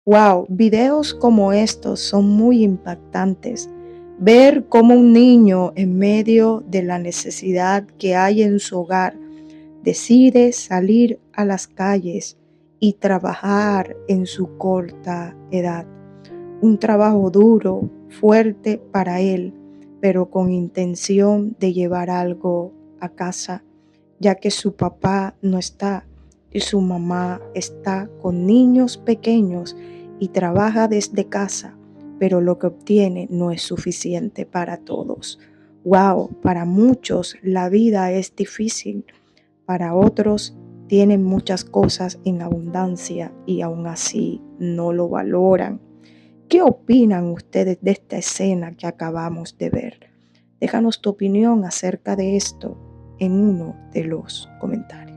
Wow, videos como estos son muy impactantes. Ver cómo un niño en medio de la necesidad que hay en su hogar decide salir a las calles y trabajar en su corta edad. Un trabajo duro, fuerte para él, pero con intención de llevar algo a casa, ya que su papá no está y su mamá está con niños pequeños y trabaja desde casa, pero lo que obtiene no es suficiente para todos. Wow, para muchos la vida es difícil, para otros tienen muchas cosas en abundancia y aún así no lo valoran. ¿Qué opinan ustedes de esta escena que acabamos de ver? Déjanos tu opinión acerca de esto en uno de los comentarios.